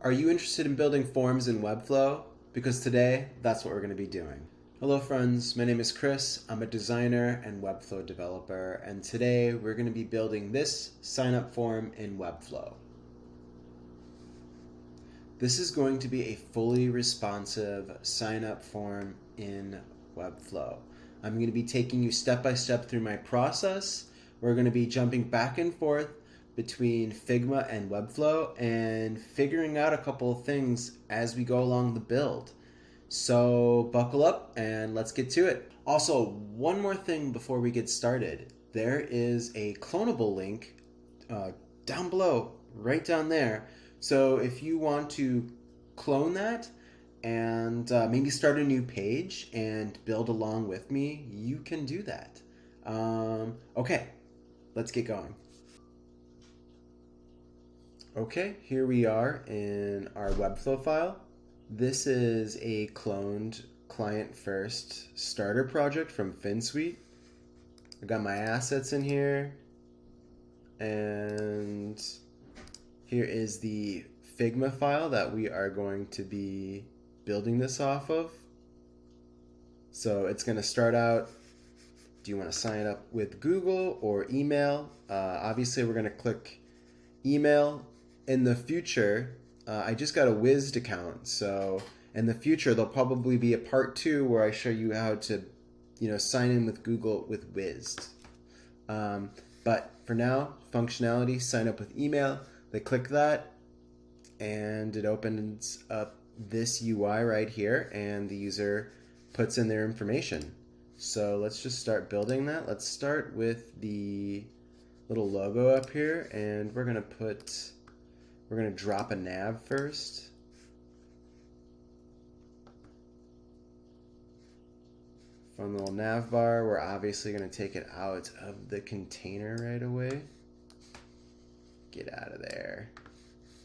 Are you interested in building forms in Webflow? Because today, that's what we're going to be doing. Hello friends, my name is Chris. I'm a designer and Webflow developer, and today we're going to be building this sign-up form in Webflow. This is going to be a fully responsive sign-up form in Webflow. I'm going to be taking you step by step through my process. We're going to be jumping back and forth between Figma and Webflow and figuring out a couple of things as we go along the build. So buckle up and let's get to it. Also, one more thing before we get started. There is a cloneable link down below, right down there. So if you want to clone that and maybe start a new page and build along with me, you can do that. Okay, let's get going. Okay, here we are in our Webflow file. This is a cloned client-first starter project from FinSuite. I got my assets in here, and here is the Figma file that we are going to be building this off of. So it's going to start out, do you want to sign up with Google or email? Obviously, we're going to click email. In the future, I just got a Wiz account, so in the future there'll probably be a part 2 where I show you how to, sign in with Google with Wiz. But for now, functionality, sign up with email. They click that, and it opens up this UI right here, and the user puts in their information. So let's just start building that. Let's start with the little logo up here, and we're gonna drop a nav first. From the little nav bar, we're obviously going to take it out of the container right away. Get out of there.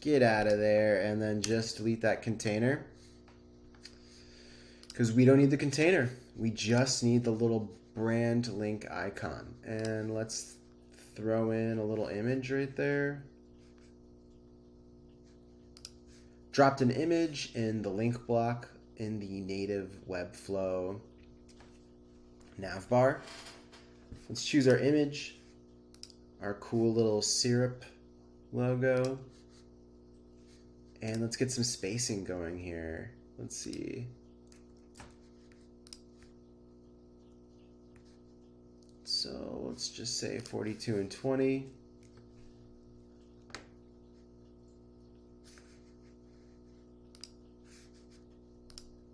Get out of there, and then just delete that container. Because we don't need the container. We just need the little brand link icon. And let's throw in a little image right there. Dropped an image in the link block in the native Webflow navbar. Let's choose our image, our cool little syrup logo, and let's get some spacing going here. Let's see. So let's just say 42 and 20.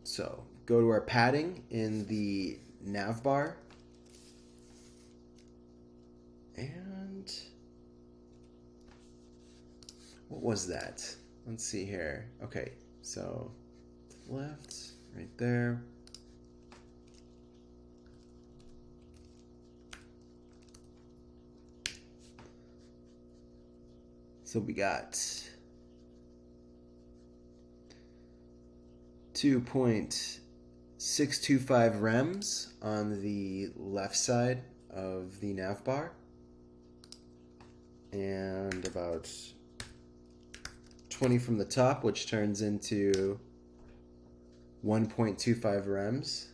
So go to our padding in the navbar, and what was that? Let's see here. Okay, so left, right there. So we got 2.625 rems on the left side of the navbar, and about 20 from the top, which turns into 1.25 rems.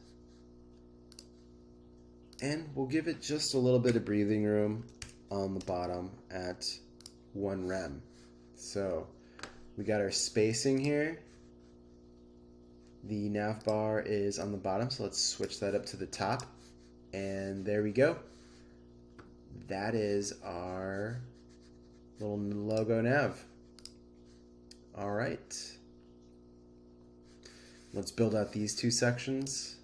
And we'll give it just a little bit of breathing room on the bottom at 1 rem. So we got our spacing here. The navbar is on the bottom, so let's switch that up to the top. And there we go. That is our little logo nav. All right. Let's build out these two sections.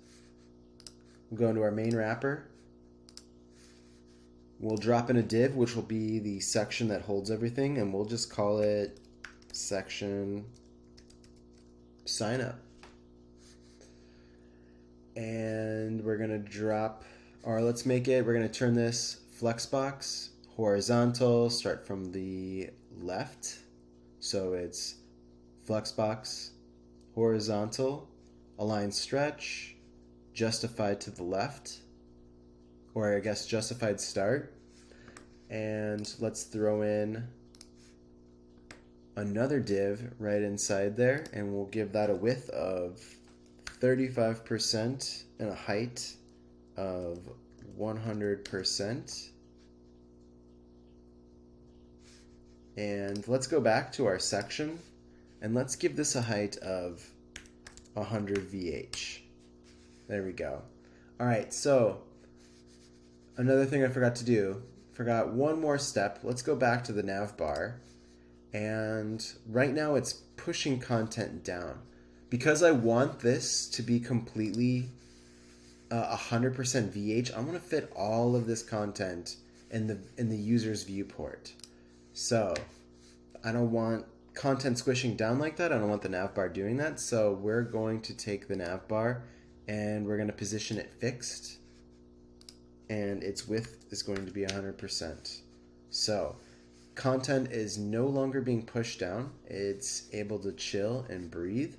We'll go into our main wrapper. We'll drop in a div, which will be the section that holds everything, and we'll just call it section sign up. And we're gonna drop, or let's make it, we're gonna turn this flexbox horizontal, start from the left. So it's flexbox horizontal, align stretch, justified to the left, or I guess justified start. And let's throw in another div right inside there, and we'll give that a width of 35% and a height of 100%. And let's go back to our section and let's give this a height of 100 VH. There we go. All right, so another thing I forgot to do, forgot one more step. Let's go back to the nav bar. And right now it's pushing content down. Because I want this to be completely 100% VH, I want to fit all of this content in the user's viewport. So I don't want content squishing down like that. I don't want the navbar doing that. So we're going to take the navbar and we're going to position it fixed, and its width is going to be 100%. So content is no longer being pushed down. It's able to chill and breathe.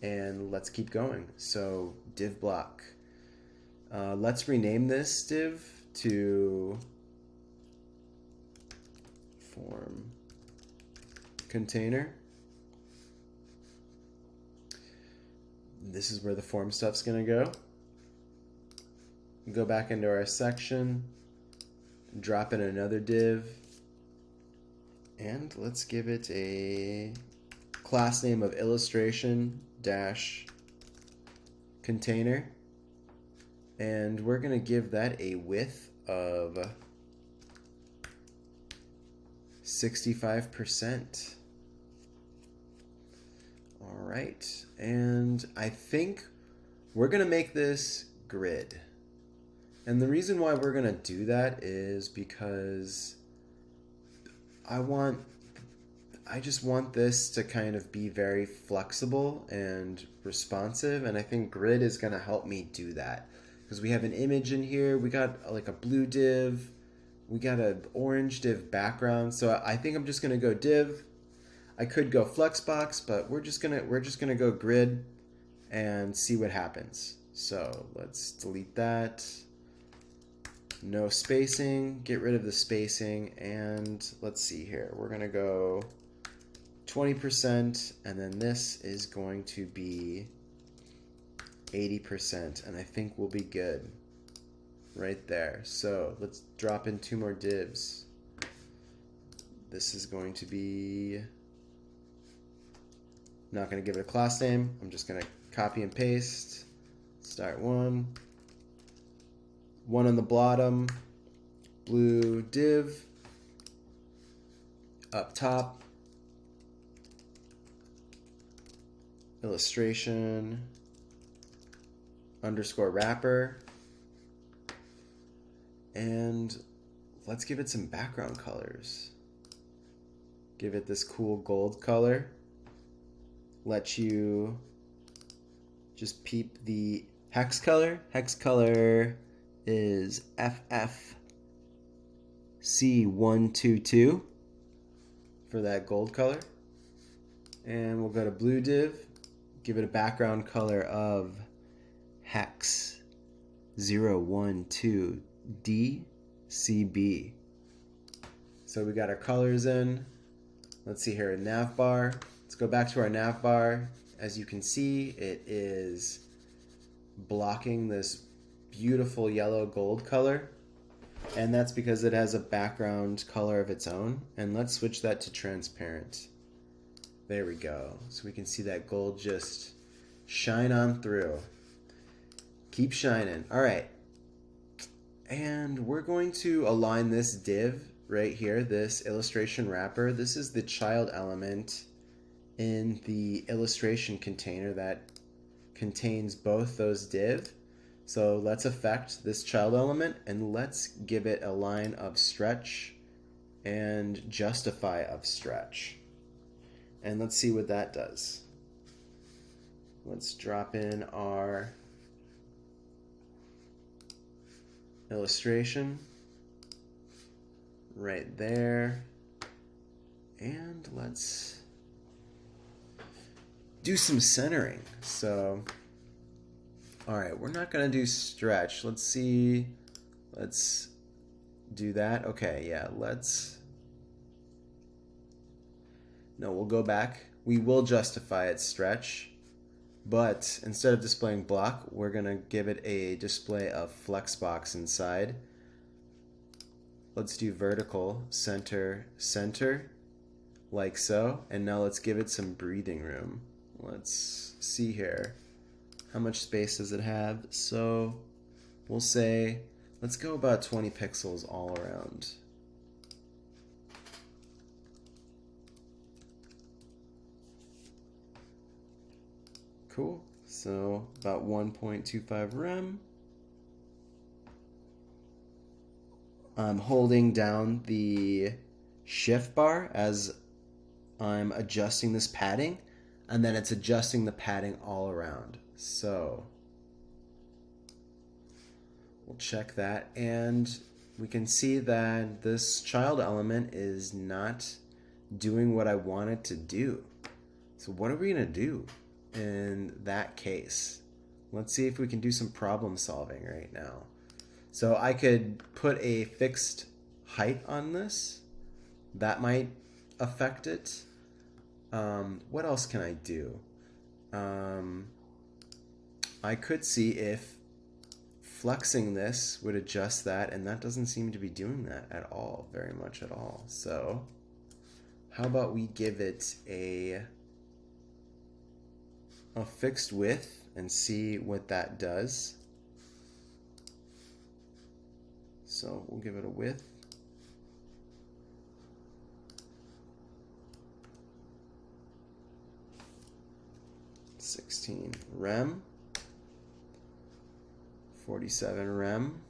And let's keep going. So div block. Let's rename this div to form container. This is where the form stuff's gonna go. Go back into our section, drop in another div, and let's give it a class name of illustration dash container, and we're gonna give that a width of 65%. All right, and I think we're gonna make this grid. And the reason why we're gonna do that is because I just want this to kind of be very flexible and responsive, and I think grid is gonna help me do that. Because we have an image in here, we got like a blue div, we got an orange div background, so I think I'm just gonna go div. I could go flexbox, but we're just gonna go grid and see what happens. So let's delete that. No spacing, get rid of the spacing, and let's see here. We're gonna go 20%, and then this is going to be 80%, and I think we'll be good right there. So let's drop in 2 more divs. This is going to be, not going to give it a class name. I'm just going to copy and paste. Start one on the bottom, blue div, up top, illustration underscore wrapper, and let's give it some background colors. Give it this cool gold color. Let you just peep the hex color. Hex color is FFC122 for that gold color. And we'll go to blue div, give it a background color of hex 012DCB. So we got our colors in. Let's see here in navbar. Let's go back to our navbar. As you can see, it is blocking this beautiful yellow gold color, and that's because it has a background color of its own. And let's switch that to transparent. There we go. So we can see that gold just shine on through. Keep shining. All right. And we're going to align this div right here, this illustration wrapper. This is the child element in the illustration container that contains both those div. So let's affect this child element and let's give it a line of stretch and justify of stretch. And let's see what that does. Let's drop in our illustration right there. And let's do some centering. So, all right, we're not gonna do stretch. Let's see, let's do that. Okay, yeah, let's No, we'll go back. We will justify its stretch, but instead of displaying block, we're gonna give it a display of flexbox inside. Let's do vertical, center, center, like so. And now let's give it some breathing room. Let's see here. How much space does it have? So we'll say, let's go about 20 pixels all around. Cool. So about 1.25 rem. I'm holding down the shift bar as I'm adjusting this padding, and then it's adjusting the padding all around. So we'll check that, and we can see that this child element is not doing what I want it to do. So what are we gonna do in that case? Let's see if we can do some problem solving right now. So I could put a fixed height on this. That might affect it. What else can I do? I could see if flexing this would adjust that, and that doesn't seem to be doing that at all, very much at all. So how about we give it a fixed width and see what that does. So we'll give it a width. (16 rem), 47 rem.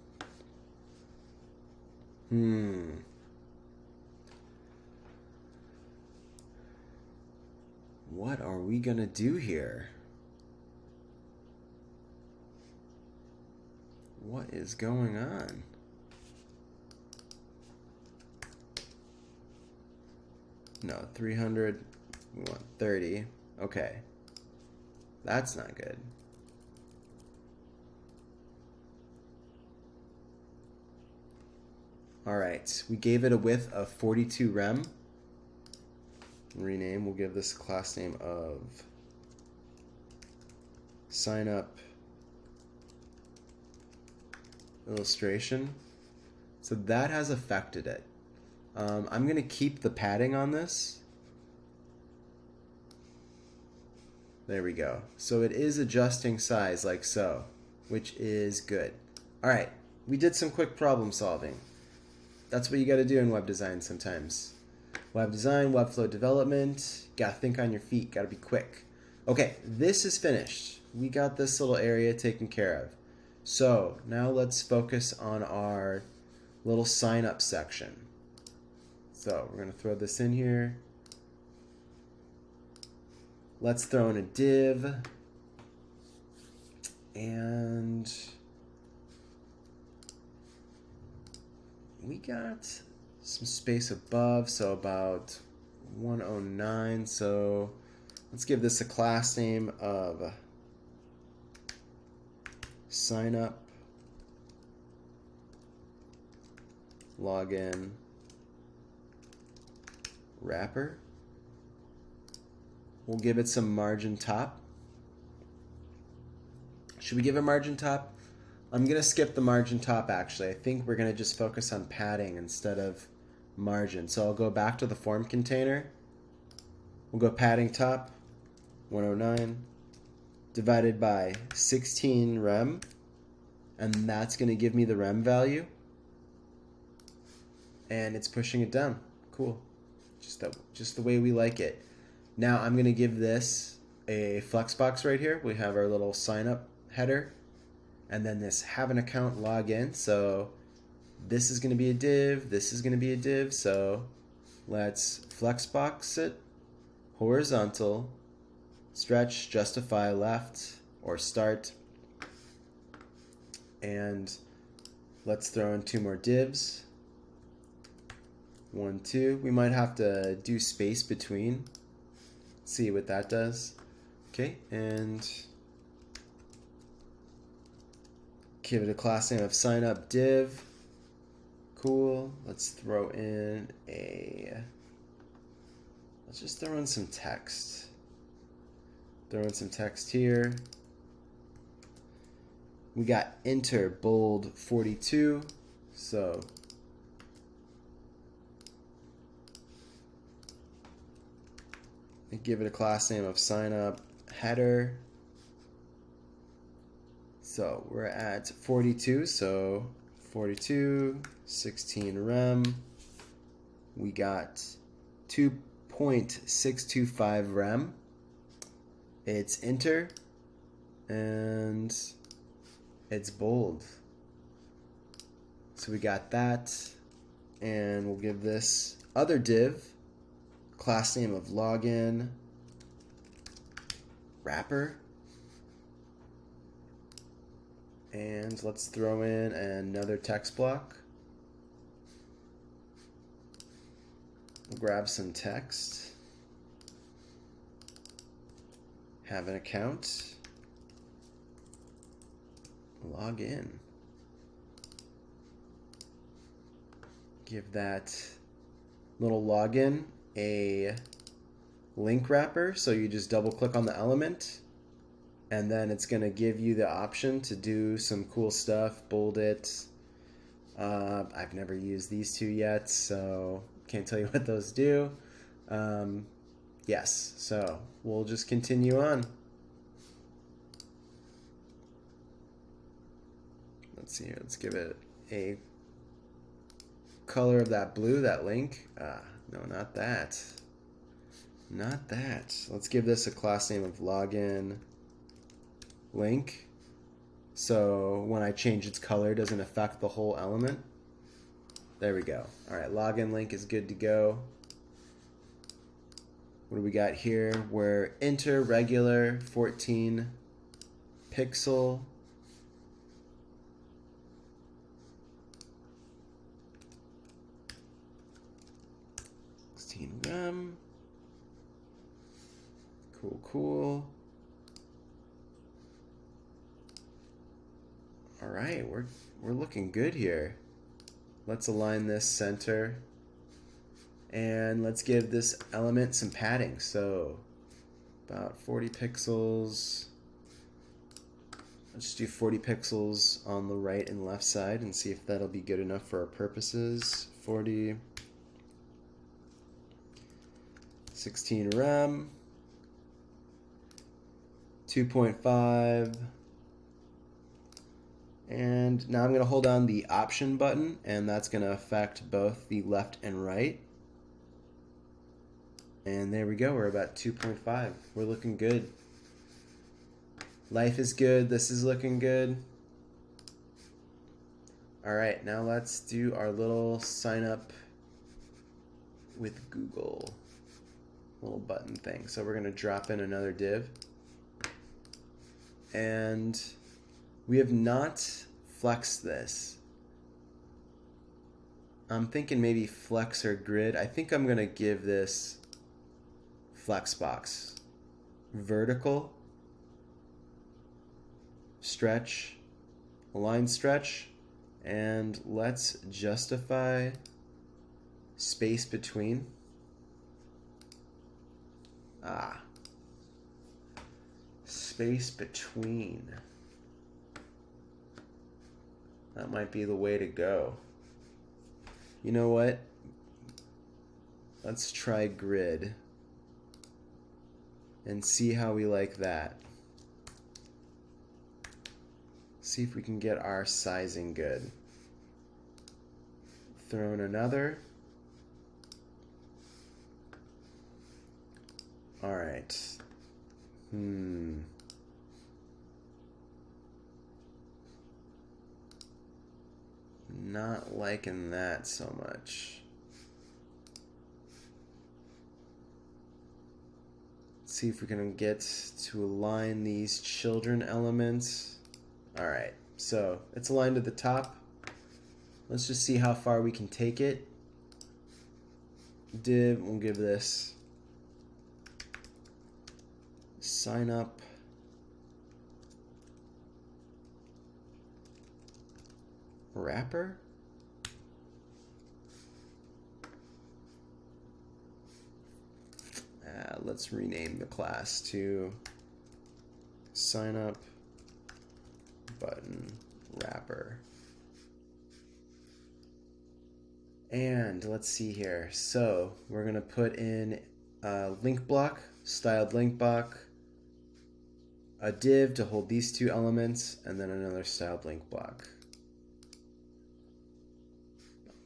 What are we gonna do here? What is going on? No, 300, we want 30. Okay. That's not good. All right, we gave it a width of 42 rem. Rename, we'll give this a class name of Signup illustration. So that has affected it. I'm gonna keep the padding on this. There we go. So it is adjusting size like so, which is good. All right, we did some quick problem solving. That's what you gotta do in web design sometimes. Web design, Webflow development, gotta think on your feet, gotta be quick. Okay, this is finished. We got this little area taken care of. So now let's focus on our little sign up section. So we're gonna throw this in here. Let's throw in a div, and we got some space above, so about 109. So let's give this a class name of Signup login wrapper. We'll give it some margin top. Should we give it margin top? I'm gonna skip the margin top actually. I think we're gonna just focus on padding instead of margin. So I'll go back to the form container. We'll go padding top, 109, divided by 16 rem, and that's gonna give me the rem value. And it's pushing it down. Cool. Just the way we like it. Now I'm gonna give this a flexbox right here. We have our little sign up header, and then this have an account login. So this is gonna be a div, this is gonna be a div. So let's flexbox it, horizontal, stretch, justify left or start, and let's throw in 2 more divs. 1, 2. We might have to do space between. See what that does. Okay, and give it a class name of signup div. Cool. Let's throw in a Let's just throw in some text. Throw in some text here. We got enter bold 42. So give it a class name of signup header. So we're at 42, so 42, 16 rem. We got 2.625 rem. It's enter, and it's bold. So we got that, and we'll give this other div class name of login wrapper. And let's throw in another text block. We'll grab some text. Have an account. Log in. Give that little login a link wrapper. So you just double click on the element, and then it's going to give you the option to do some cool stuff, bold it. I've never used these two yet, so can't tell you what those do. Yes, so we'll just continue on. Let's see here, let's give it a color of that blue, that link. No, not that. Not that. Let's give this a class name of login link, so when I change its color, it doesn't affect the whole element. There we go. All right, login link is good to go. What do we got here? We're enter regular 14 pixel. Rem. Cool. All right, we're looking good here. Let's align this center, and let's give this element some padding. So about 40 pixels. Let's just do 40 pixels on the right and left side and see if that'll be good enough for our purposes. 40. 16 rem, 2.5, and now I'm going to hold on the option button, and that's going to affect both the left and right. And there we go, we're about 2.5. We're looking good. Life is good, this is looking good. Alright, now let's do our little sign up with Google little button thing. So we're going to drop in another div, and we have not flexed this. I'm thinking maybe flex or grid. I think I'm going to give this flexbox, vertical, stretch, align stretch, and let's justify space between. Space between. That might be the way to go. You know what? Let's try grid and see how we like that. See if we can get our sizing good. Throw in another. All right. Not liking that so much. Let's see if we can get to align these children elements. All right, so it's aligned at the top. Let's just see how far we can take it. Div, we'll give this sign up wrapper. let's rename the class to Signup button wrapper. And let's see here. So we're going to put in a link block, styled link block, a div to hold these two elements, and then another styled link block.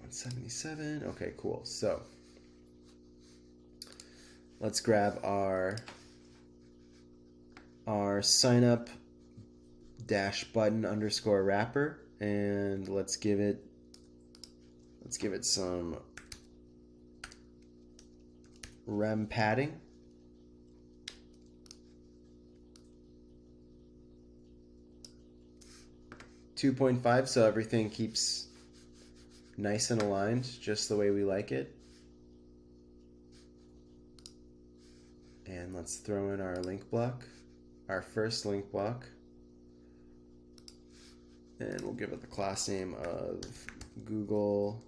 177. Okay, cool. So let's grab our signup dash button underscore wrapper, and let's give it some rem padding. .5 so everything keeps nice and aligned, just the way we like it. And let's throw in our link block, our first link block. And we'll give it the class name of Google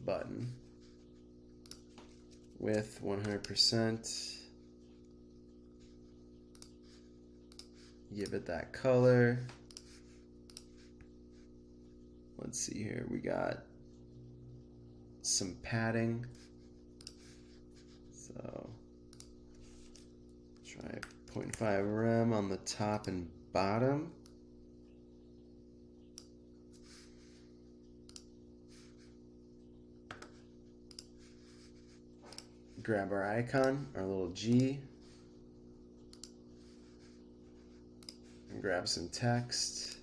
button with 100%. Give it that color. Let's see here. We got some padding. So try 0.5 rem on the top and bottom. Grab our icon, our little G. And grab some text.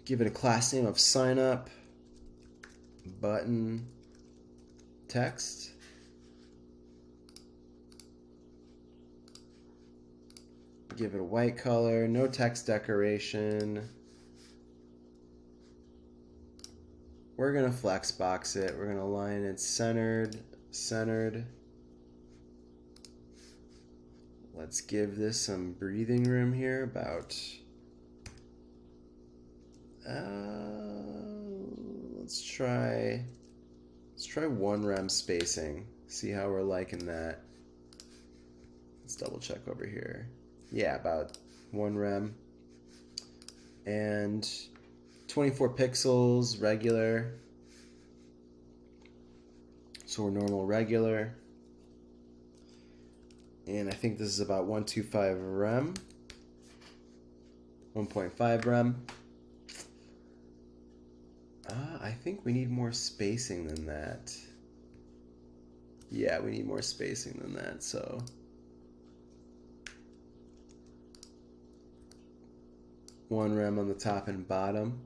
Give it a class name of signup button text. Give it a white color, no text decoration. We're gonna flex box it. We're gonna align it centered. Let's give this some breathing room here, about let's try 1 rem spacing. See how we're liking that. Let's double check over here. Yeah, about 1 rem. And 24 pixels, regular. So we're normal, regular. And I think this is about 125 rem. 1.5 rem. I think we need more spacing than that. Yeah, we need more spacing than that, so. One rem on the top and bottom.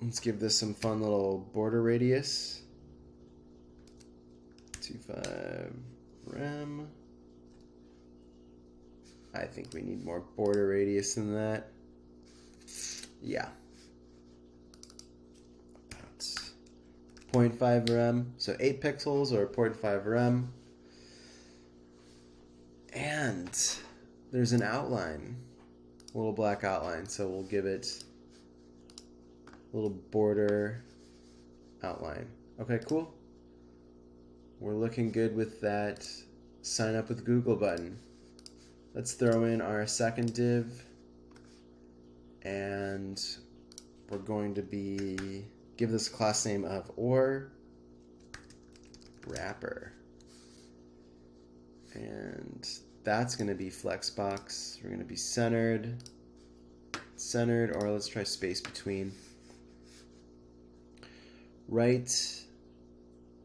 Let's give this some fun little border radius. 25 rem. I think we need more border radius than that. Yeah. About 0.5 rem. So 8 pixels or 0.5 rem. And there's an outline, a little black outline, so we'll give it a little border outline. Okay, cool. We're looking good with that sign up with Google button. Let's throw in our second div, and we're going to give this a class name of or wrapper. And that's going to be flexbox. We're going to be centered, or let's try space between. Right,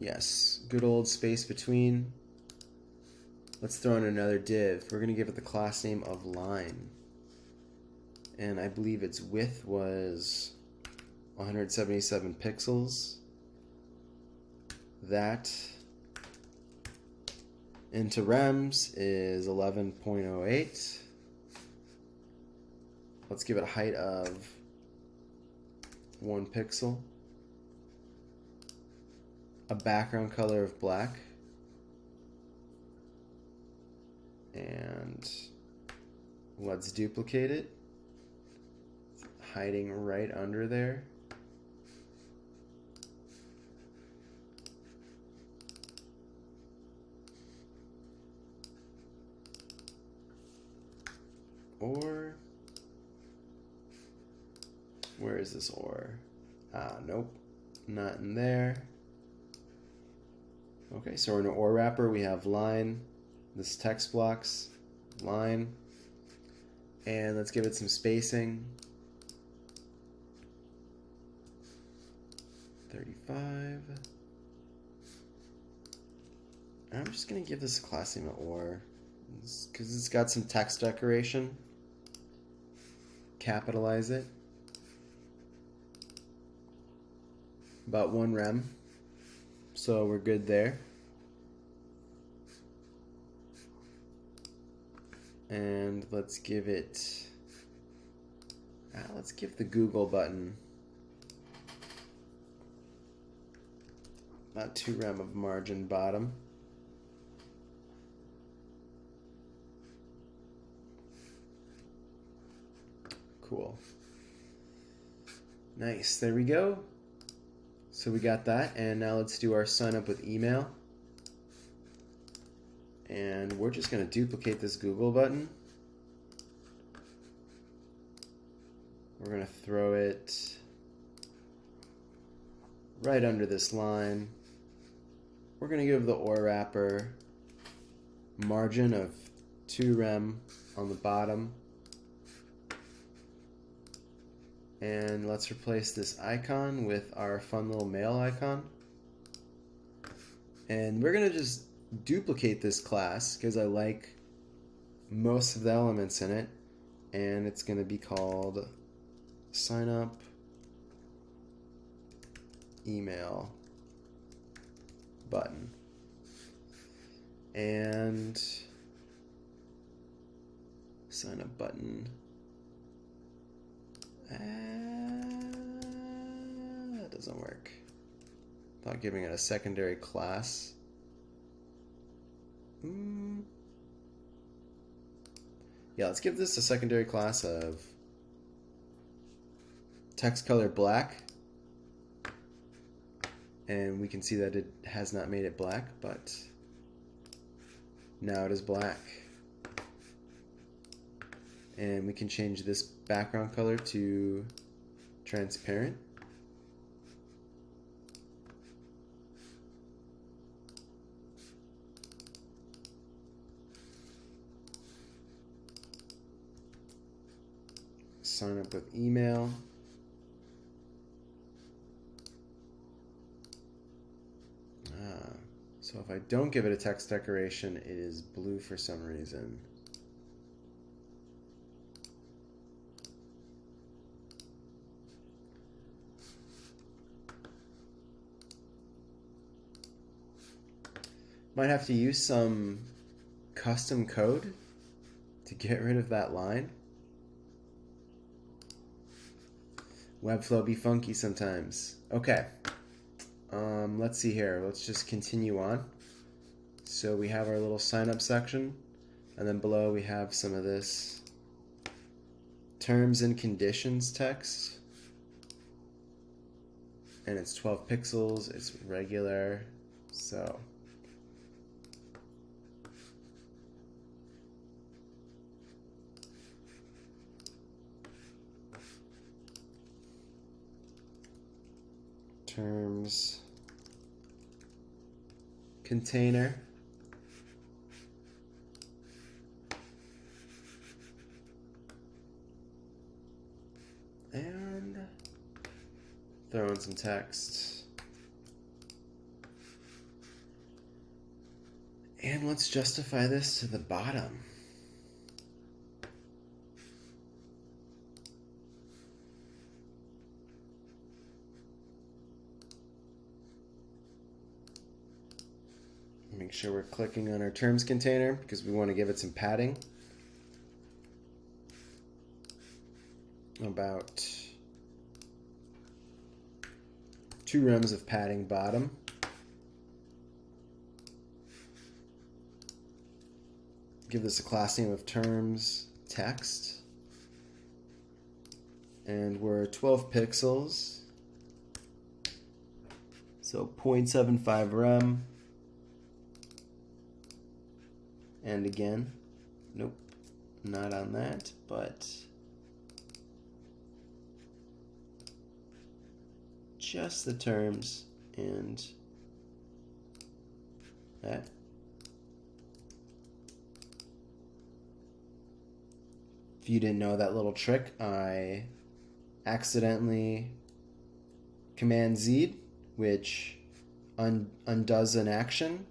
yes, good old space between. Let's throw in another div. We're going to give it the class name of line. And I believe its width was 177 pixels. That into rems is 11.08. Let's give it a height of 1 pixel. a background color of black. And let's duplicate it. It's hiding right under there. Or, where is this or? Nope, not in there. Okay, so in an or wrapper we have line, this text blocks, line, and let's give it some spacing. 35. I'm just gonna give this class name an or, because it's got some text decoration. Capitalize it. About 1 rem. So we're good there. And let's give it, let's give the Google button about 2 rem of margin bottom. Cool. Nice, there we go. So we got that, and now let's do our sign up with email. And we're just going to duplicate this Google button. We're going to throw it right under this line. We're going to give the or wrapper margin of 2 rem on the bottom. And let's replace this icon with our fun little mail icon. And we're going to just duplicate this class because I like most of the elements in it. And it's going to be called sign up email button. And sign up button. That doesn't work. Thought giving it a secondary class. Yeah, let's give this a secondary class of text color black. And we can see that it has not made it black, but now it is black. And we can change this background color to transparent. Sign up with email. So if I don't give it a text decoration, it is blue for some reason. Might have to use some custom code to get rid of that line. Webflow be funky sometimes. Okay. Let's see here. Let's just continue on. So we have our little sign up section, and then below we have some of this terms and conditions text. And it's 12 pixels, it's regular, so terms container, and throw in some text, and let's justify this to the bottom. Make sure we're clicking on our terms container because we want to give it some padding. About 2 rems of padding bottom. give this a class name of terms text. And we're 12 pixels. So 0.75 rem. And again, nope, not on that, but just the terms and that. If you didn't know that little trick, I accidentally Command Z, which undoes an action,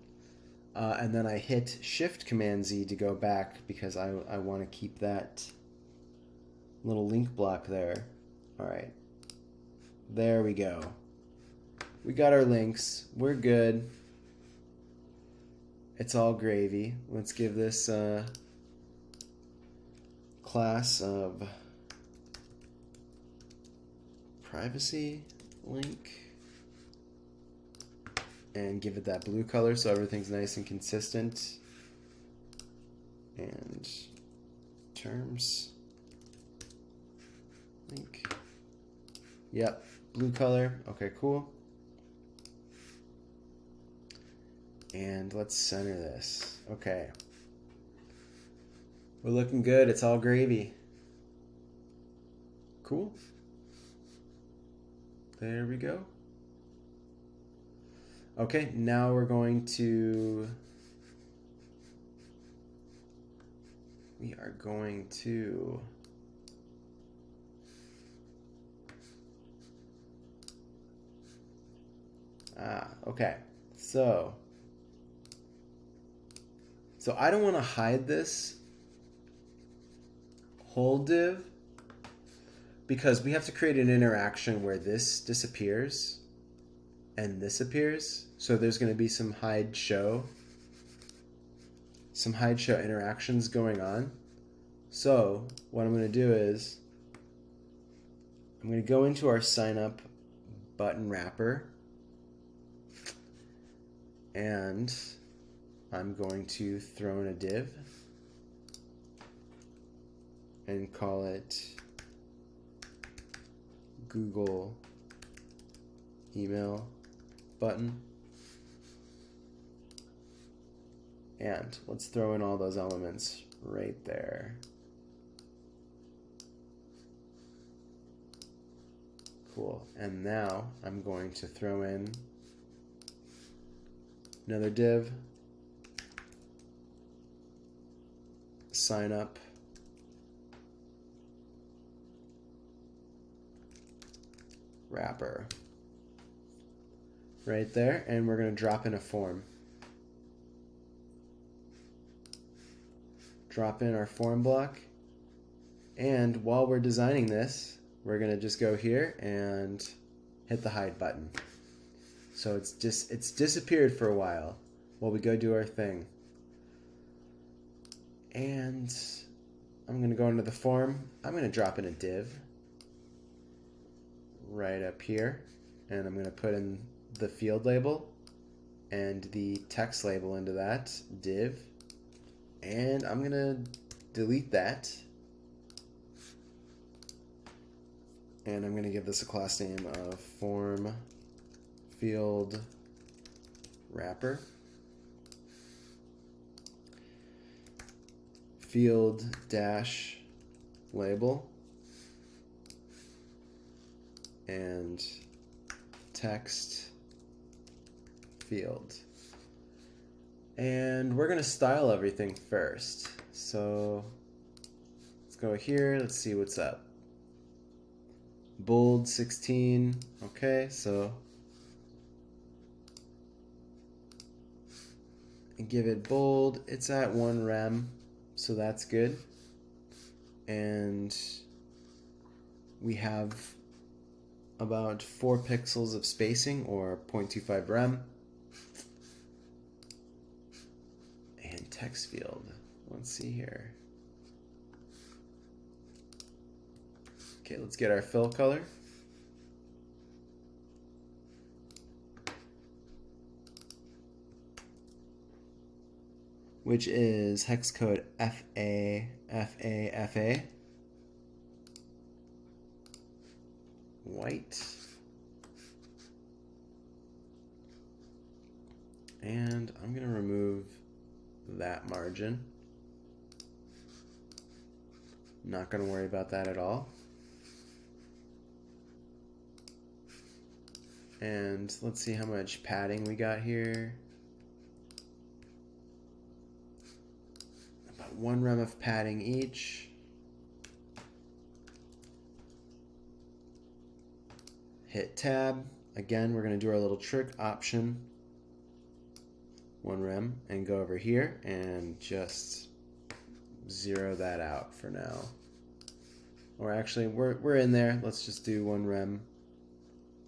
and then I hit Shift Command Z to go back because I want to keep that little link block there. All right, there we go. We got our links. We're good. It's all gravy. Let's give this class of privacy link and give it that blue color so everything's nice and consistent. And terms link. Yep, blue color. Okay, cool. And let's center this. Okay. We're looking good. It's all gravy. Cool. There we go. Okay, now we're going to... We are going to... Okay. So I don't want to hide this whole div because we have to create an interaction where this disappears and this appears. So there's going to be some hide show interactions going on. So what I'm going to do is I'm going to go into our sign up button wrapper and I'm going to throw in a div and call it Google email button. And let's throw in all those elements right there. Cool. And now I'm going to throw in another div, sign up, wrapper right there, and we're going to drop in a form. Drop in our form block, and while we're designing this, we're going to just go here and hit the hide button. So it's disappeared for a while we go do our thing. And I'm going to go into the form. I'm going to drop in a div right up here, and I'm going to put in the field label and the text label into that div, and I'm going to delete that, and I'm going to give this a class name of form field wrapper, field dash label, and text field. And we're going to style everything first. So let's go here. Let's see what's up. Bold 16. Okay, so give it bold. It's at 1 rem, so that's good. And we have about 4 pixels of spacing, or 0.25 rem. And text field. Let's see here. Okay, let's get our fill color. which is hex code FA white. And I'm going to remove that margin. Not going to worry about that at all. And let's see how much padding we got here. About 1 rem of padding each. Hit tab. Again, we're going to do our little trick option. 1 rem, and go over here and just zero that out for now. Or actually, we're in there. Let's just do 1 rem.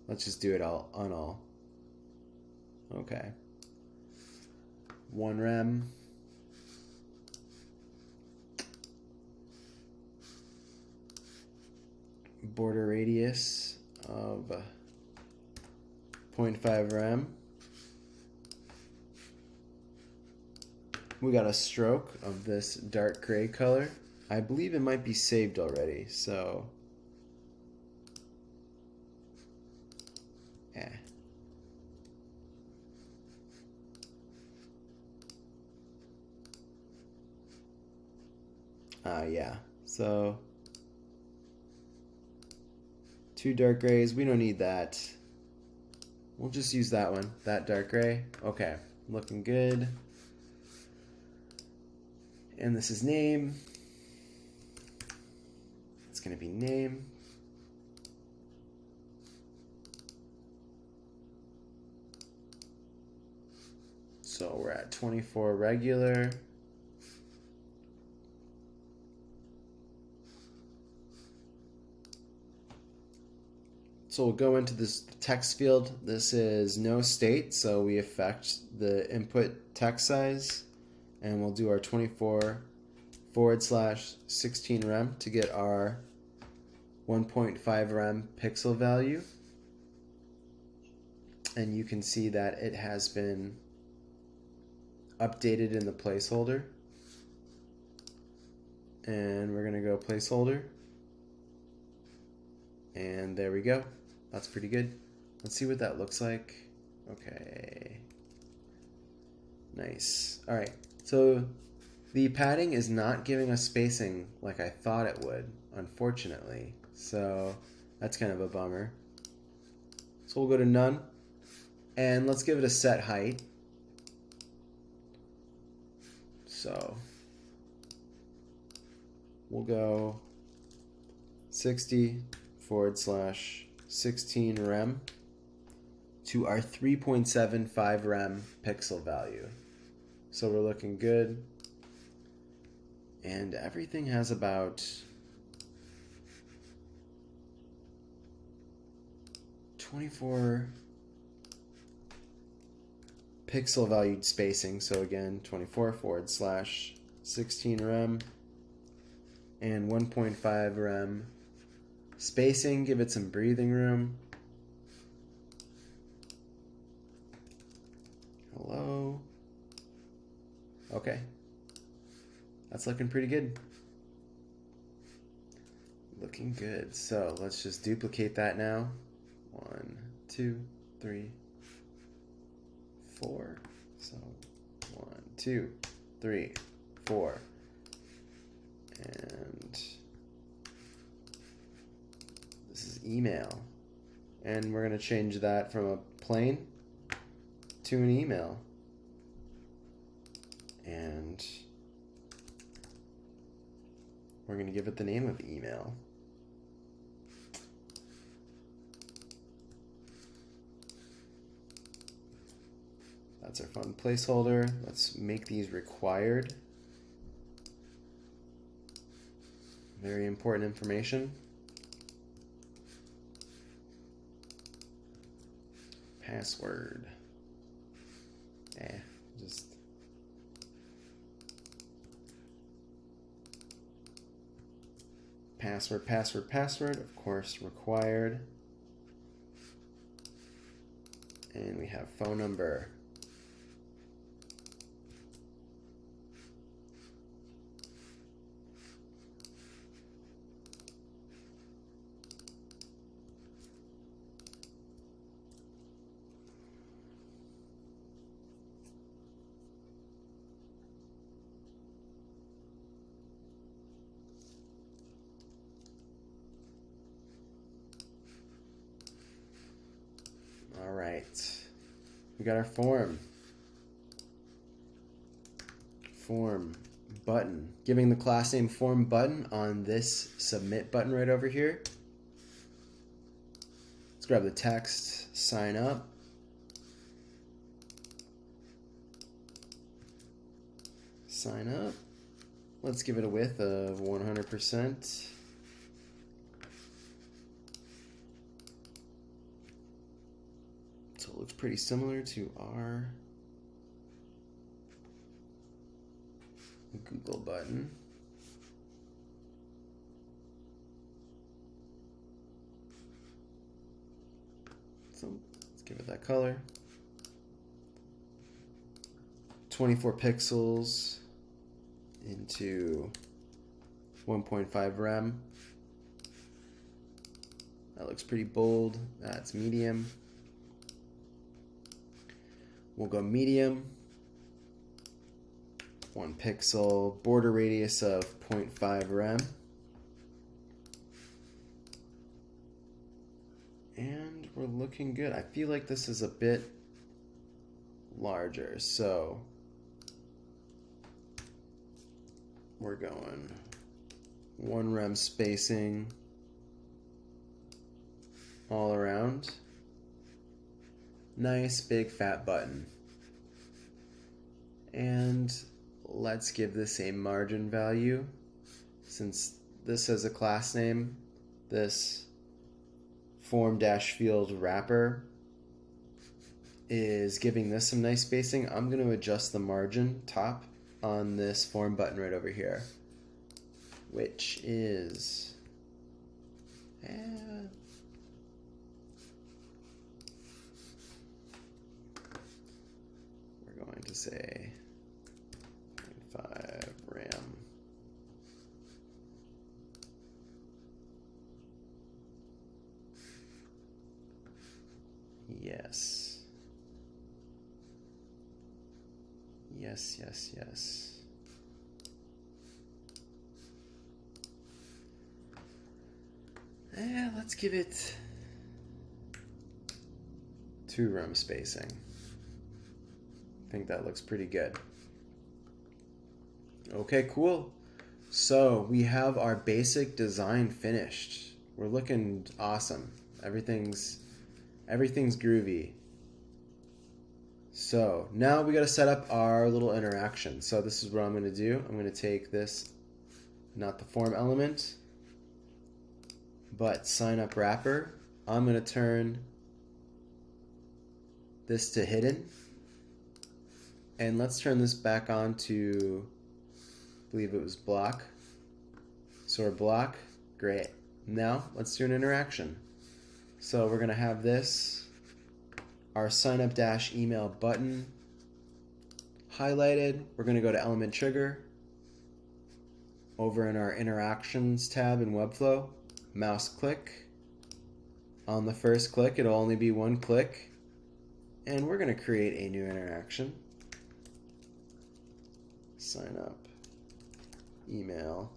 Let's just do it all on all. Okay. 1 rem. Border radius of 0.5 rem. We got a stroke of this dark gray color. I believe it might be saved already, so yeah. So 2 dark grays, we don't need that. We'll just use that one, that dark gray. Okay, looking good. And this is name. It's going to be name. So we're at 24 regular. So we'll go into this text field. This is no state, so we affect the input text size. And we'll do our 24/16 rem to get our 1.5 rem pixel value. And you can see that it has been updated in the placeholder. And we're going to go placeholder. And there we go. That's pretty good. Let's see what that looks like. Okay. Nice. All right. So the padding is not giving us spacing like I thought it would, unfortunately. So that's kind of a bummer. So we'll go to none. And let's give it a set height. So we'll go 60/16 rem to our 3.75 rem pixel value. So we're looking good. And everything has about 24 pixel valued spacing. So again, 24/16 rem and 1.5 rem spacing. Give it some breathing room. Hello. Okay. That's looking pretty good. Looking good. So let's just duplicate that now. 1, 2, 3, 4. So 1, 2, 3, 4. And this is email. And we're going to change that from a plain to an email. And we're going to give it the name of email. That's our fun placeholder. Let's make these required. Very important information. Password. Just password, of course, required. And we have phone number. right. We got our form. Form button. Giving the class name form button on this submit button right over here. Let's grab the text, sign up. Sign up. Let's give it a width of 100%. So it looks pretty similar to our Google button. So let's give it that color. 24 pixels into 1.5 rem. That looks pretty bold. That's medium. We'll go medium. 1 pixel, border radius of 0.5 rem. And we're looking good. I feel like this is a bit larger, so we're going 1 rem spacing all around. Nice big fat button. And let's give this a margin value. Since this has a class name, this form-field wrapper is giving this some nice spacing. I'm going to adjust the margin top on this form button right over here, which is we're going to say 0.5 RAM. Yes. Yes, yes, yes. Let's give it 2 rem spacing. I think that looks pretty good. Okay, cool. So we have our basic design finished. We're looking awesome. Everything's groovy. So now we got to set up our little interaction. So this is what I'm going to do. I'm going to take this, not the form element, but sign up wrapper. I'm going to turn this to hidden. And let's turn this back on to, I believe it was block. So we're block. Great. Now let's do an interaction. So we're going to have this, our sign up dash email button highlighted. We're going to go to element trigger. Over in our interactions tab in Webflow, mouse click. On the first click, it'll only be 1 click. And we're going to create a new interaction. Sign up, email,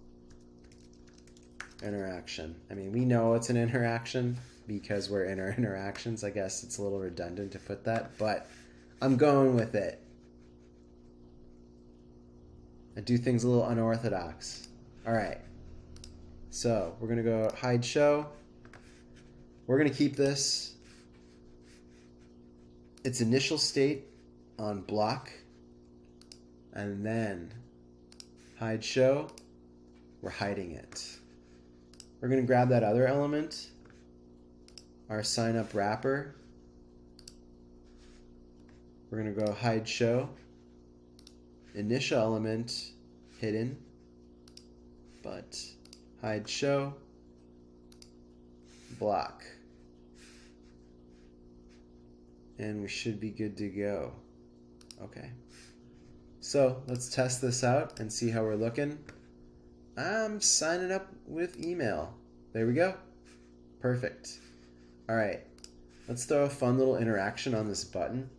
interaction. I mean, we know it's an interaction because we're in our interactions. I guess it's a little redundant to put that, but I'm going with it. I do things a little unorthodox. All right. So we're going to go hide show. We're going to keep this its initial state on block, and then hide show, we're hiding it. We're going to grab that other element, our sign up wrapper. We're going to go hide show, initial element hidden, but hide show, block. And we should be good to go. Okay. So let's test this out and see how we're looking. I'm signing up with email. There we go. Perfect. All right. Let's throw a fun little interaction on this button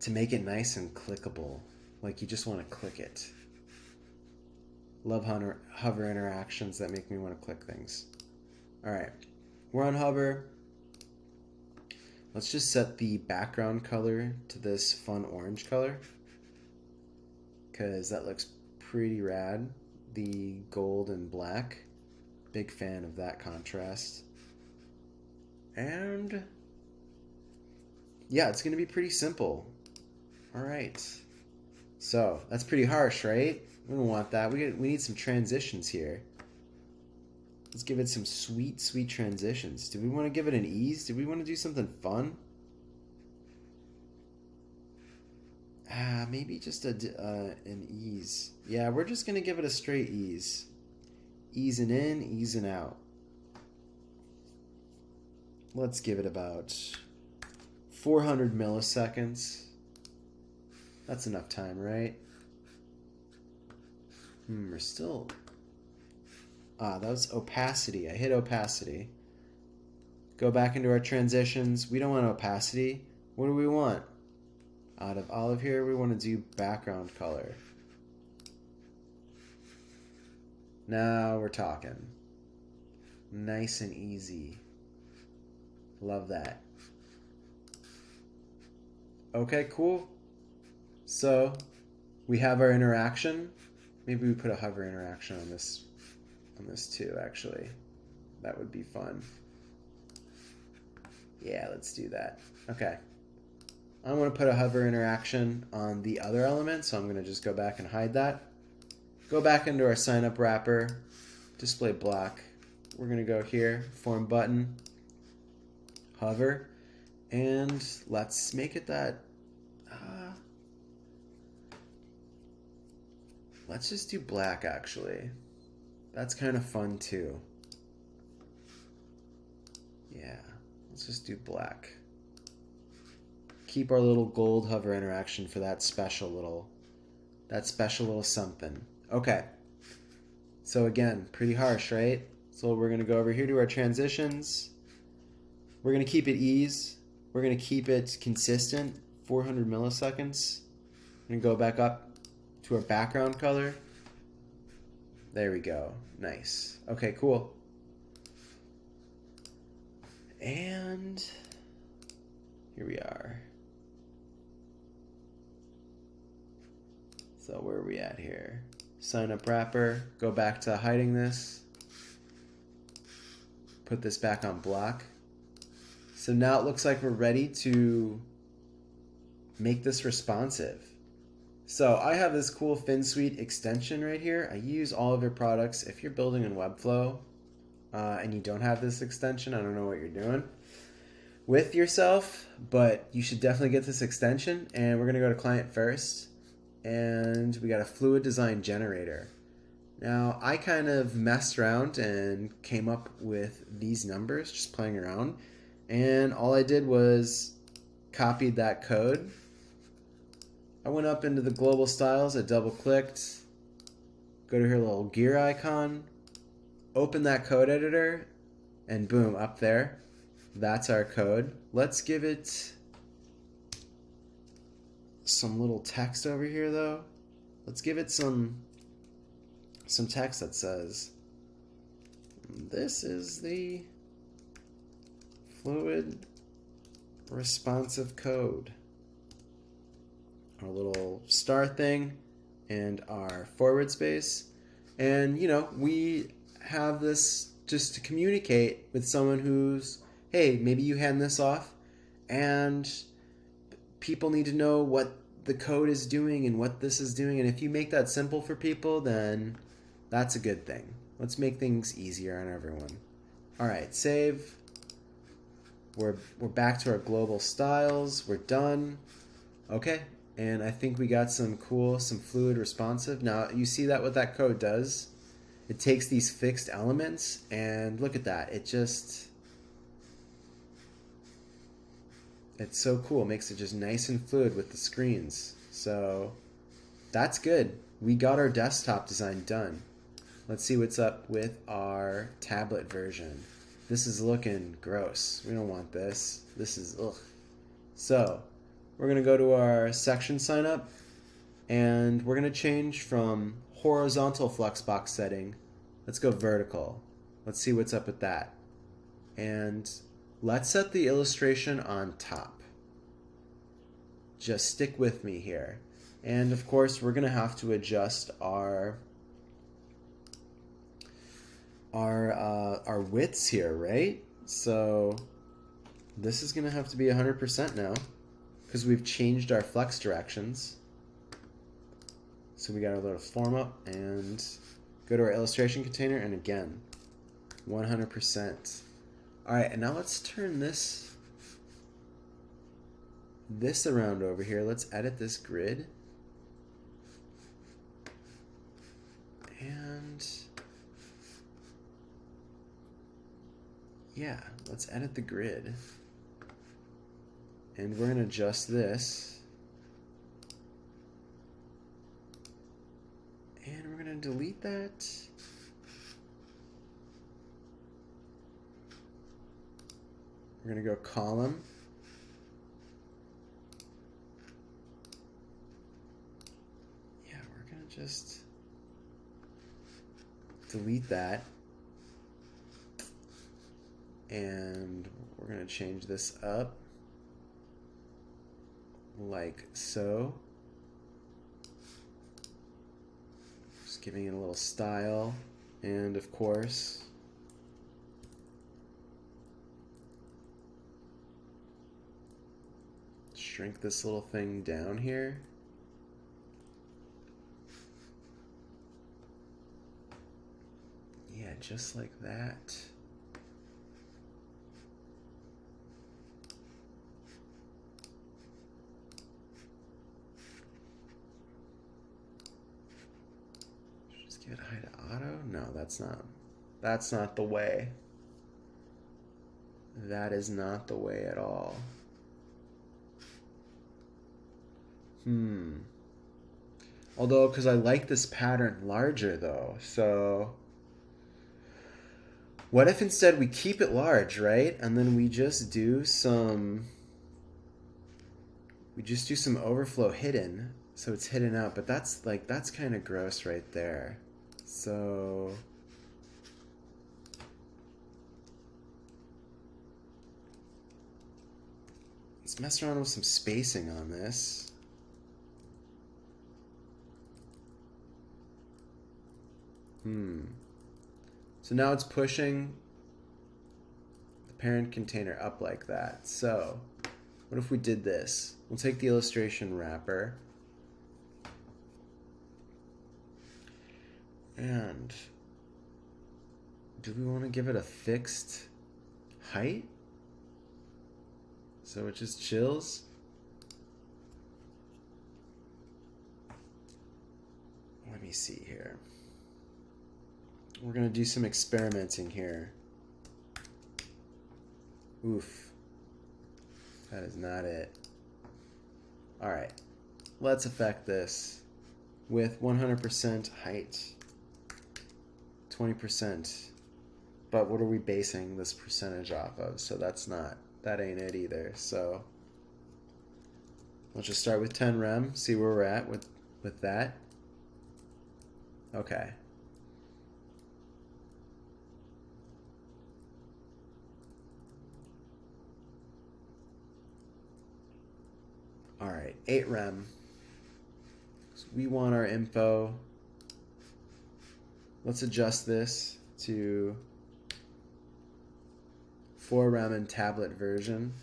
to make it nice and clickable. Like you just want to click it. Love hover interactions that make me want to click things. All right. We're on hover. Let's just set the background color to this fun orange color, because that looks pretty rad. The gold and black. Big fan of that contrast. And yeah, it's going to be pretty simple. All right. So that's pretty harsh, right? We don't want that. We need some transitions here. Let's give it some sweet, sweet transitions. Do we want to give it an ease? Do we want to do something fun? Maybe just an ease. Yeah, we're just going to give it a straight ease. Easing in, easing out. Let's give it about 400 milliseconds. That's enough time, right? We're still... that was opacity. I hit opacity. Go back into our transitions. We don't want opacity. What do we want? Out of olive here, we want to do background color. Now we're talking. Nice and easy. Love that. Okay, cool. So we have our interaction. Maybe we put a hover interaction on this too, actually. That would be fun. Yeah, let's do that. Okay. I want to put a hover interaction on the other element, so I'm going to just go back and hide that. Go back into our sign up wrapper, display block. We're going to go here, form button, hover, and let's make it that. Let's just do black, actually. That's kind of fun too. Yeah, let's just do black. Keep our little gold hover interaction for that special little something. Okay. So again, pretty harsh, right? So we're going to go over here to our transitions. We're going to keep it ease. We're going to keep it consistent, 400 milliseconds. We're going to go back up to our background color. There we go. Nice. Okay, cool. And here we are. So where are we at here? Sign up wrapper. Go back to hiding this. Put this back on block. So now it looks like we're ready to make this responsive. So I have this cool FinSuite extension right here. I use all of your products. If you're building in Webflow and you don't have this extension, I don't know what you're doing with yourself, but you should definitely get this extension. And we're going to go to client first. And we got a fluid design generator. Now, I kind of messed around and came up with these numbers, just playing around. And all I did was copied that code. I went up into the global styles, I double clicked, go to her little gear icon, open that code editor, and boom, up there. That's our code. Let's give it some little text over here though. Let's give it some text that says, this is the fluid responsive code. Our little star thing and our forward space. And, you know, we have this just to communicate with someone who's, hey, maybe you hand this off and people need to know what the code is doing and what this is doing. And if you make that simple for people, then that's a good thing. Let's make things easier on everyone. All right, save. We're back to our global styles. We're done. Okay. And I think we got some fluid responsive. Now, you see that what that code does? It takes these fixed elements, and look at that. It's so cool. It makes it just nice and fluid with the screens. So that's good. We got our desktop design done. Let's see what's up with our tablet version. This is looking gross. We don't want this. This is, ugh. So we're going to go to our section sign up, and we're going to change from horizontal flexbox setting. Let's go vertical. Let's see what's up with that. And Let's set the illustration on top. Just stick with me here. And of course, we're gonna have to adjust our widths here, right? So this is gonna have to be 100% now because we've changed our flex directions. So we got our little form up and go to our illustration container, and again, 100%. All right, and now let's turn this around over here. Let's edit this grid. And yeah, let's edit the grid. And we're gonna adjust this. And we're gonna delete that. We're gonna go column. Yeah, we're gonna just delete that. And we're gonna change this up like so. Just giving it a little style. And of course, shrink this little thing down here. Yeah, just like that. Just give it high to auto? No, that's not the way. That is not the way at all. Although, because I like this pattern larger though, so what if instead we keep it large, right? And then we just do some overflow hidden, so it's hidden out, but that's kind of gross right there. So let's mess around with some spacing on this. So now it's pushing the parent container up like that. So what if we did this? We'll take the illustration wrapper and do we want to give it a fixed height? So it just chills. Let me see here. We're going to do some experimenting here. Oof. That is not it. All right. Let's affect this with 100% height. 20%. But what are we basing this percentage off of? So that ain't it either. So let's just start with 10 rem, see where we're at with that. Okay. All right, 8 rem. So we want our info. Let's adjust this to 4 rem and tablet version.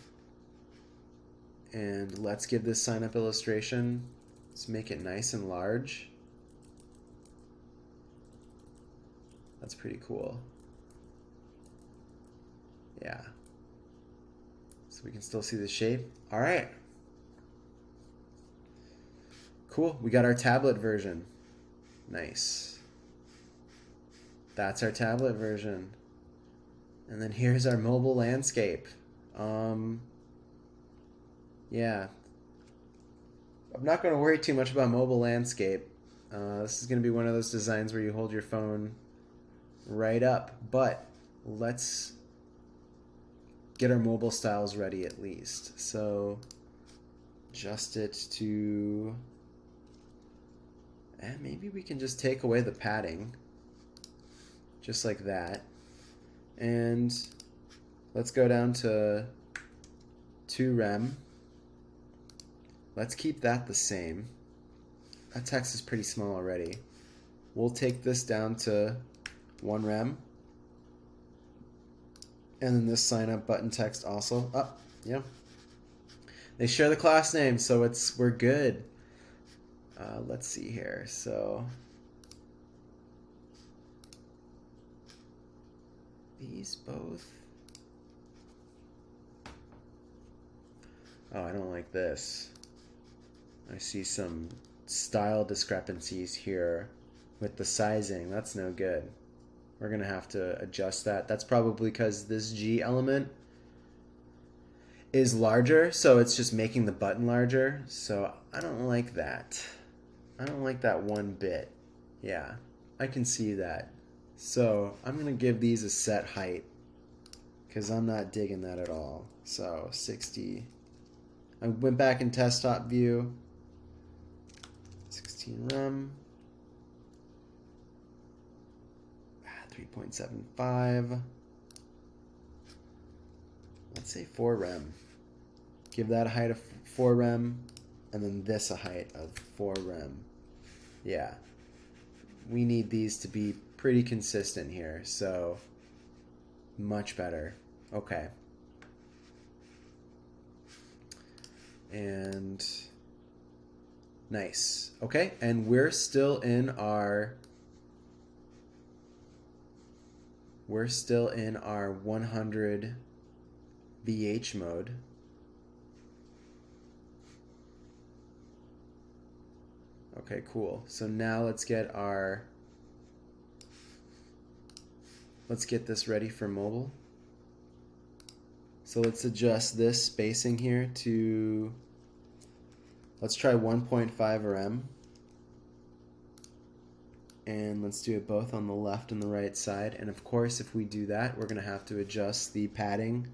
And let's give this sign up illustration. Let's make it nice and large. That's pretty cool. Yeah. So we can still see the shape. All right. Cool, we got our tablet version. Nice. That's our tablet version. And then here's our mobile landscape. Yeah. I'm not going to worry too much about mobile landscape. This is going to be one of those designs where you hold your phone right up. But let's get our mobile styles ready at least. So adjust it to... And maybe we can just take away the padding. Just like that. And Let's go down to 2 rem. Let's keep that the same. That text is pretty small already. We'll take this down to 1 rem. And then this sign up button text also. Oh, yeah. They share the class name, so we're good. Let's see here. So these both. Oh, I don't like this. I see some style discrepancies here with the sizing. That's no good. We're going to have to adjust that. That's probably because this G element is larger, so it's just making the button larger. So I don't like that. I don't like that one bit. Yeah, I can see that. So I'm going to give these a set height because I'm not digging that at all. So 60. I went back in test top view. 16 rem. 3.75. Let's say 4 rem. Give that a height of 4 rem, and then this a height of 4 rem. Yeah. We need these to be pretty consistent here, so much better. Okay. And nice. Okay, and we're still in our 100 VH mode. Okay, cool. So now let's get this ready for mobile. So let's adjust this spacing here to, let's try 1.5 rem. And let's do it both on the left and the right side. And of course, if we do that, we're going to have to adjust the padding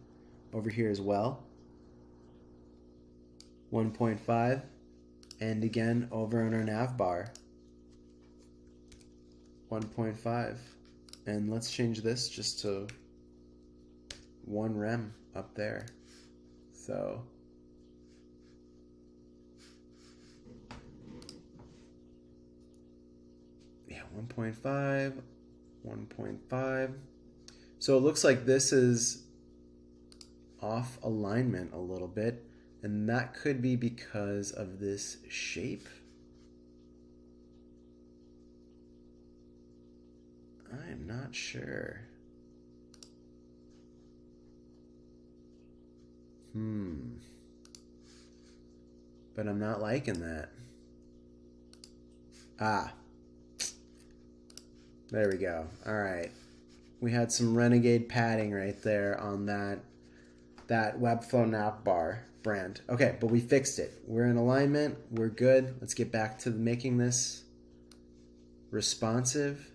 over here as well. 1.5. And again, over on our nav bar. 1.5. And let's change this just to 1 rem up there. So yeah, 1.5, 1.5. So it looks like this is off alignment a little bit, and that could be because of this shape. I'm not sure. But I'm not liking that. Ah. There we go. All right. We had some renegade padding right there on that Webflow nav bar brand. Okay, but we fixed it. We're in alignment. We're good. Let's get back to making this responsive.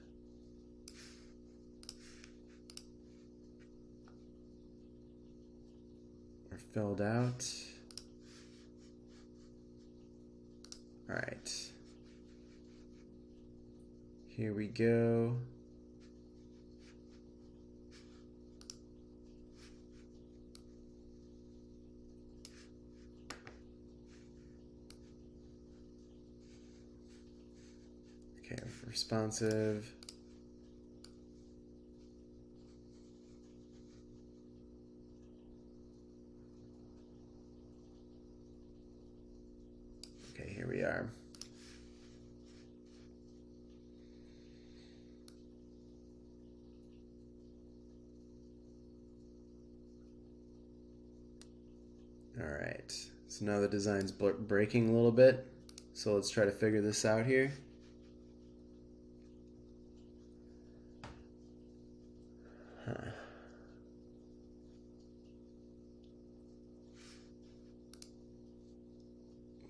We're filled out. All right. Here we go. Okay, responsive. Okay, here we are. All right, so now the design's breaking a little bit. So let's try to figure this out here.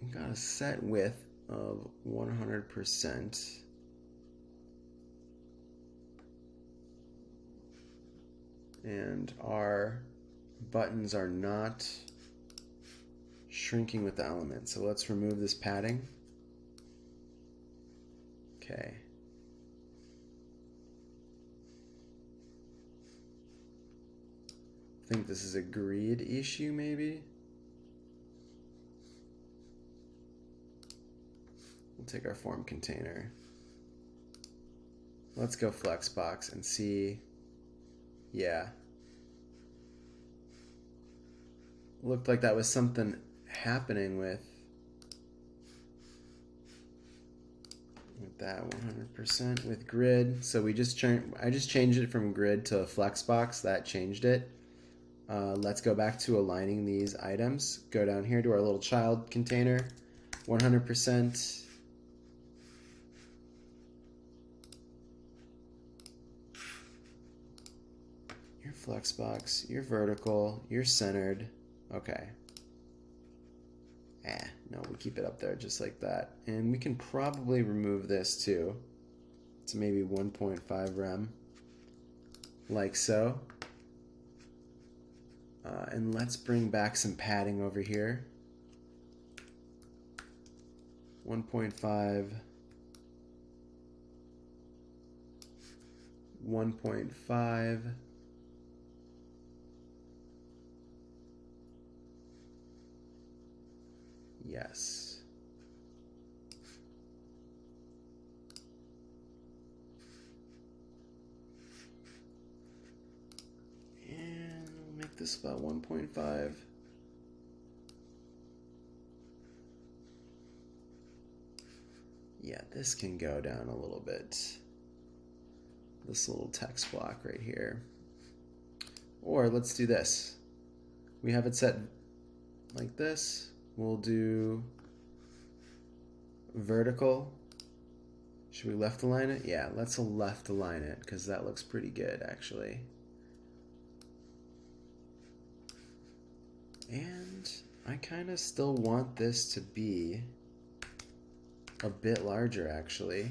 We've got a set width of 100%. And our buttons are not shrinking with the element. So let's remove this padding. Okay. think this is a grid issue, maybe. We'll take our form container. Let's go Flexbox and see. Yeah. Looked like that was something happening with that 100% with grid. So we just I just changed it from grid to Flexbox. That changed it. Let's go back to aligning these items. Go down here to our little child container. 100%. Your Flexbox, you're vertical, you're centered. Okay. No, we keep it up there just like that. And we can probably remove this too. It's maybe 1.5 rem. Like so. And let's bring back some padding over here. 1.5. 1.5. Yes. And we'll make this about 1.5. Yeah, this can go down a little bit. This little text block right here. Or let's do this. We have it set like this. We'll do vertical. Should we left align it? Yeah, let's left align it because that looks pretty good actually. And I kind of still want this to be a bit larger actually.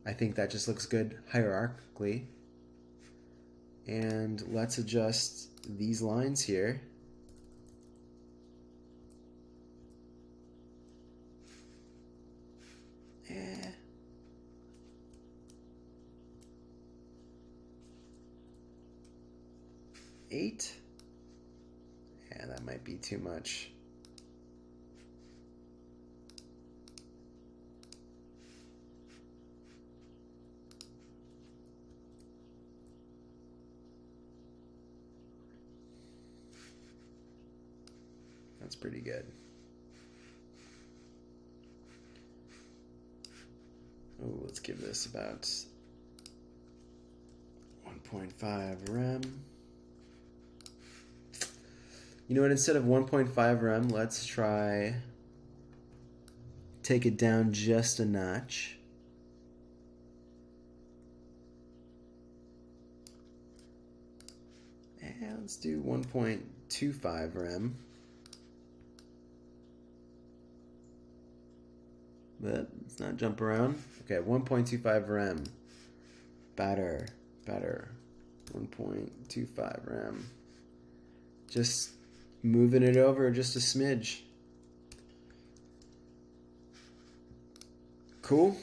I think that just looks good hierarchically. And let's adjust these lines here. Eight. Yeah, that might be too much. That's pretty good. Oh, let's give this about 1.5 rem. You know what, instead of 1.5 rem, let's try take it down just a notch. And let's do 1.25 rem. But let's not jump around. Okay, 1.25 rem. Better. 1.25 rem. Just moving it over just a smidge. Cool.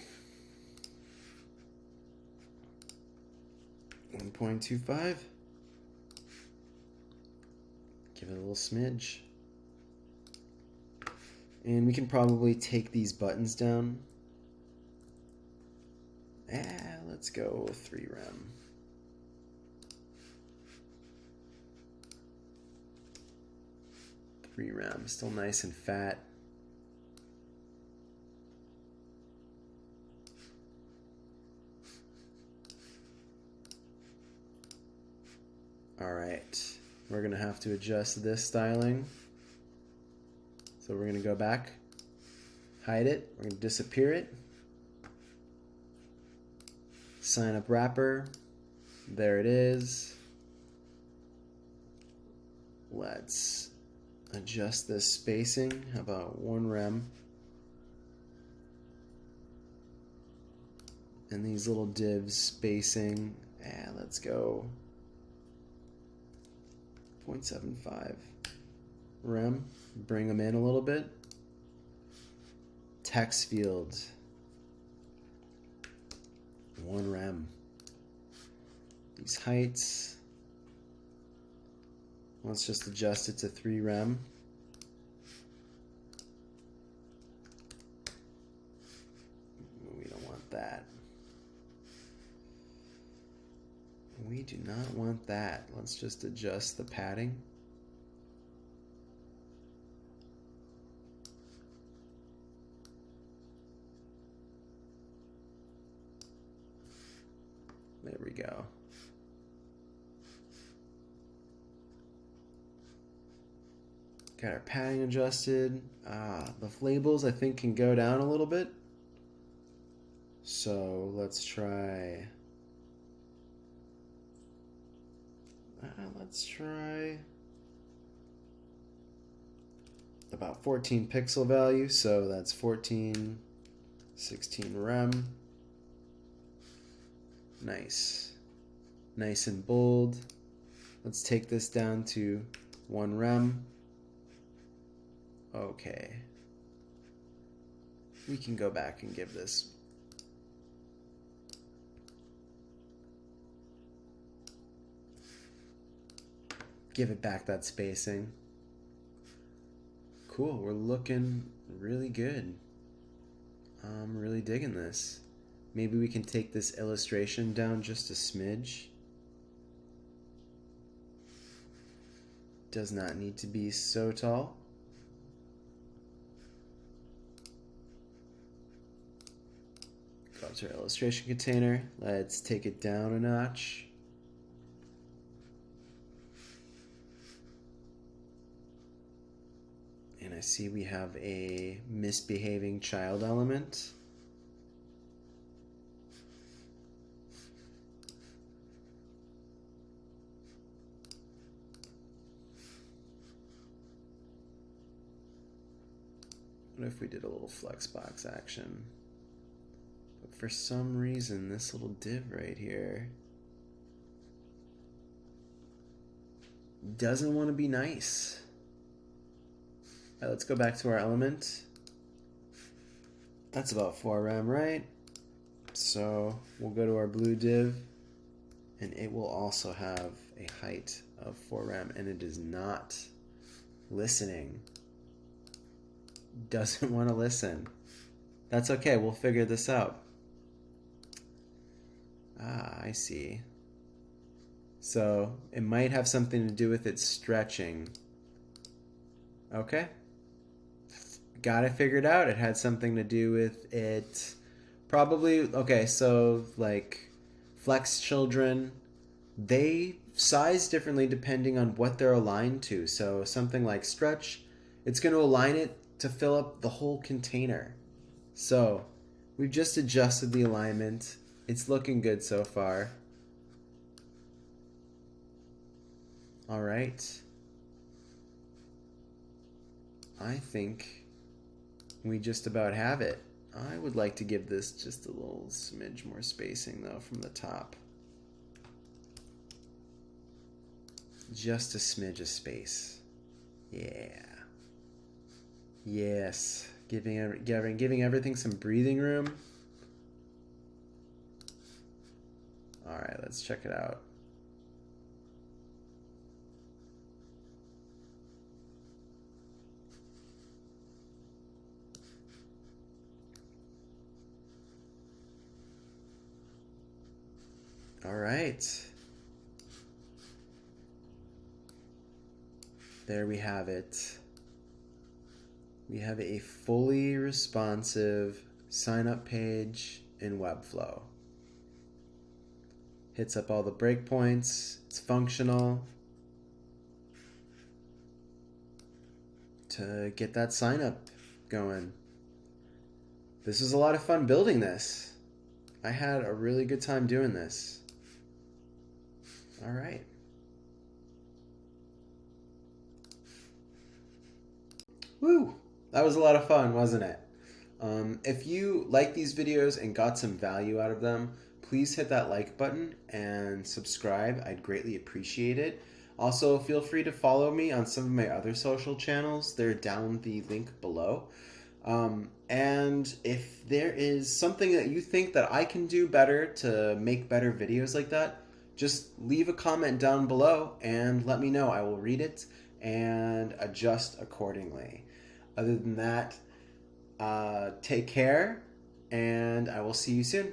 1.25. Give it a little smidge. And we can probably take these buttons down. Let's go with 3 rem. Rem, still nice and fat. All right, we're gonna have to adjust this styling. So we're gonna go back, hide it, we're gonna disappear it. Sign up wrapper, there it is. Let's adjust this spacing, how about 1 rem. And these little divs spacing, let's go 0.75 rem. Bring them in a little bit. Text field, 1 rem. These heights, Let's just adjust it to 3 rem. We don't want that. We do not want that. Let's just adjust the padding. There we go. Got our padding adjusted. The labels I think can go down a little bit. So let's try. Let's try about 14 pixel value. So that's 14, 16 rem. Nice. Nice and bold. Let's take this down to 1 rem. Okay. We can go back and give this. Give it back that spacing. Cool, we're looking really good. I'm really digging this. Maybe we can take this illustration down just a smidge. Does not need to be so tall. Go up to our illustration container. Let's take it down a notch. And I see we have a misbehaving child element. What if we did a little flexbox action? But for some reason, this little div right here doesn't want to be nice. All right, let's go back to our element. That's about 4 rem, right? So we'll go to our blue div, and it will also have a height of 4 rem, and it is not listening. Doesn't want to listen. That's okay, we'll figure this out. I see. So it might have something to do with it stretching. Okay. Got it figured out. It had something to do with it. Probably, okay, so like flex children, they size differently depending on what they're aligned to. So something like stretch, it's going to align it to fill up the whole container. So we've just adjusted the alignment. It's looking good so far. All right. I think we just about have it. I would like to give this just a little smidge more spacing though from the top. Just a smidge of space. Yeah. Yes. Giving everything some breathing room. All right, let's check it out. All right. There we have it. We have a fully responsive sign-up page in Webflow. Hits up all the breakpoints. It's functional to get that sign-up going. This was a lot of fun building this. I had a really good time doing this. All right. Woo! That was a lot of fun, wasn't it? If you like these videos and got some value out of them, please hit that like button and subscribe. I'd greatly appreciate it. Also, feel free to follow me on some of my other social channels. They're down the link below. And if there is something that you think that I can do better to make better videos like that, just leave a comment down below and let me know. I will read it and adjust accordingly. Other than that, take care, and I will see you soon.